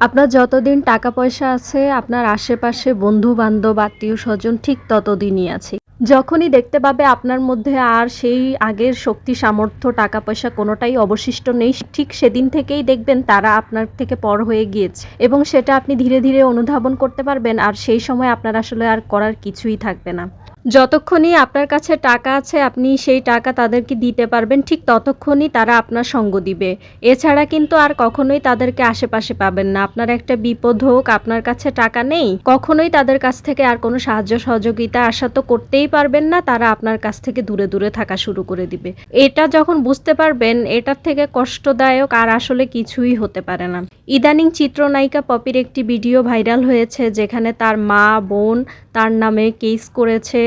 আপনার যতদিন টাকা পয়সা আছে, আপনার আশেপাশে বন্ধু-বান্ধব, আত্মীয়স্বজন ঠিক ততদিনই আছে। যখনই দেখতে পাবে আপনার মধ্যে আর সেই আগের শক্তি, সামর্থ্য, টাকা পয়সা কোনোটাই অবশিষ্ট নেই, ঠিক সেদিন থেকেই দেখবেন তারা আপনার থেকে পর হয়ে গিয়েছে এবং সেটা আপনি ধীরে, ধীরে অনুধাবন করতে পারবেন আর সেই সময় আপনার আসলে আর করার কিছুই থাকবে না। যতক্ষণই আপনার কাছে টাকা আছে আপনি সেই টাকা তাদেরকে দিতে পারবেন, ঠিক ততক্ষণই তারা আপনার সঙ্গ দিবে। এছাড়া কিন্তু আর কখনোই তাদেরকে আশেপাশে পাবেন না। আপনার একটা বিপদ হোক, আপনার কাছে টাকা নেই, কখনোই তাদের কাছ থেকে আর কোনো সাহায্য সহযোগিতা আশা তো করতেই পারবেন না। তারা আপনার কাছ থেকে দূরে, দূরে থাকা শুরু করে দিবে। এটা যখন বুঝতে পারবেন, এটার থেকে কষ্টদায়ক আর আসলে কিছুই হতে পারে না। ইদানিং চিত্রনায়িকা পপির একটি ভিডিও ভাইরাল হয়েছে যেখানে তার মা, বোন তার নামে কেস করেছে।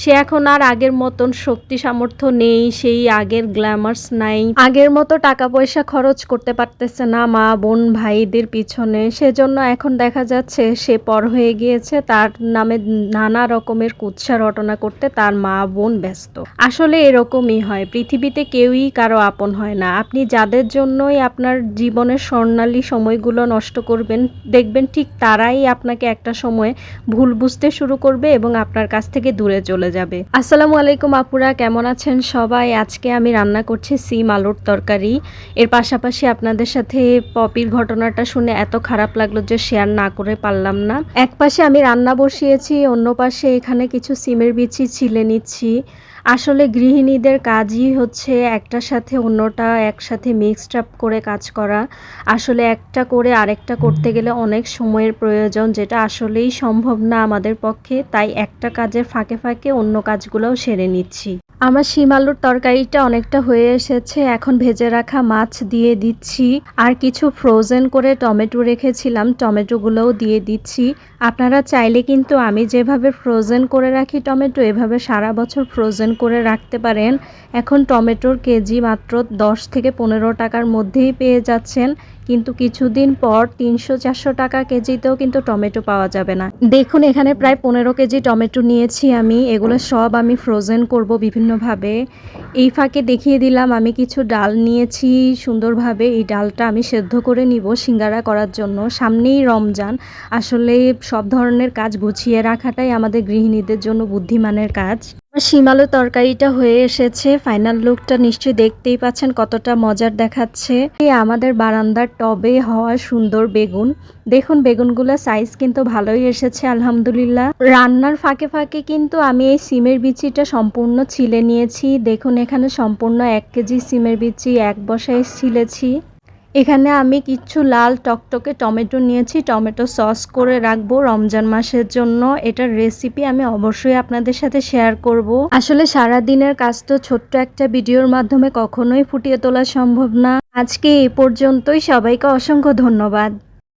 সে এখন আর আগের মতন শক্তি সামর্থ্য নেই, সেই আগের গ্ল্যামার্স নাই, আগের মতো টাকা পয়সা খরচ করতে পারতেছে না মা, বোন, ভাইদের পিছনে। সেজন্য এখন দেখা যাচ্ছে সে পর হয়ে গিয়েছে, তার নামে নানা রকমের কুৎসা রটনা করতে তার মা, বোন ব্যস্ত। আসলে এরকমই হয়, পৃথিবীতে কেউই কারো আপন হয় না। আপনি যাদের জন্যই আপনার জীবনের স্বর্ণালী সময়গুলো নষ্ট করবেন, দেখবেন ঠিক তারাই আপনাকে একটা সময় ভুল বুঝতে শুরু করবে এবং আপনার কাছ থেকে দূরে চলে যাবে। আসসালামু আলাইকুম আপুরা, কেমন আছেন সবাই? আজকে আমি রান্না করছি সিম আলুর তরকারি। এর পাশাপাশি আপনাদের সাথে পপির ঘটনাটা শুনে এত খারাপ লাগলো যে শেয়ার না করে পারলাম না। এক পাশে আমি রান্না বসিয়েছি, অন্য পাশে এখানে কিছু সিমের বিচি ছিলে নিচ্ছি। আসলে গৃহিণীদের কাজই হচ্ছে একটার সাথে অন্যটা একসাথে মিক্সড আপ করে কাজ করা। আসলে একটা করে আরেকটা করতে গেলে অনেক সময়ের প্রয়োজন, যেটা আসলেই সম্ভব না আমাদের পক্ষে। তাই একটা কাজের ফাঁকে ফাঁকে অন্য কাজগুলোও সেরে নিচ্ছি। আমার শিম আলুর তরকারিটা অনেকটা হয়ে এসেছে, এখন ভেজে রাখা মাছ দিয়ে দিচ্ছি আর কিছু ফ্রোজেন করে টমেটো রেখেছিলাম, টমেটোগুলোও দিয়ে দিচ্ছি। আপনারা চাইলে কিন্তু আমি যেভাবে ফ্রোজেন করে রাখি টমেটো, এভাবে সারা বছর ফ্রোজেন করে রাখতে পারেন। এখন টমেটোর কেজি মাত্র 10 থেকে 15 টাকার মধ্যেই পেয়ে যাচ্ছেন, কিন্তু কিছুদিন পর 300-400 টাকা কেজিতেও কিন্তু টমেটো পাওয়া যাবে না। দেখুন এখানে প্রায় 15 কেজি টমেটো নিয়েছি আমি, এগুলো সব আমি ফ্রোজেন করব বিভিন্নভাবে। এই ফাঁকে দেখিয়ে দিলাম আমি কিছু ডাল নিয়েছি সুন্দরভাবে, এই ডালটা আমি সেদ্ধ করে নিব সিঙ্গারা করার জন্য। সামনেই রমজান, আসলে সব ধরনের কাজ গুছিয়ে রাখাটাই আমাদের গৃহিণীদের জন্য বুদ্ধিমানের কাজ। শিম আলুর তরকারিটা হয়ে এসেছে, ফাইনাল লুকটা নিশ্চয়ই দেখতেই পাচ্ছেন কতটা মজার দেখাচ্ছে। আমাদের বারান্দার টবে হওয়া সুন্দর বেগুন, দেখুন বেগুনগুলো সাইজ কিন্তু ভালোই এসেছে আলহামদুলিল্লাহ। রান্নার ফাঁকে ফাঁকে কিন্তু আমি এই সিমের বিচিটা সম্পূর্ণ ছিলে নিয়েছি। দেখুন এখানে সম্পূর্ণ 1 কেজি সিমের বিচি এক বসায় ছিলেছি। এখানে আমি কিছু লাল টকটকে টমেটো নিয়েছি, টমেটো সস করে রাখবো রমজান মাসের জন্য। এটার রেসিপি আমি অবশ্যই আপনাদের সাথে শেয়ার করব। আসলে সারা দিনের কাজ তো ছোট্ট একটা ভিডিওর মাধ্যমে কখনোই ফুটিয়ে তোলা সম্ভব না। আজকে এই পর্যন্তই, সবাইকে অসংখ্য ধন্যবাদ।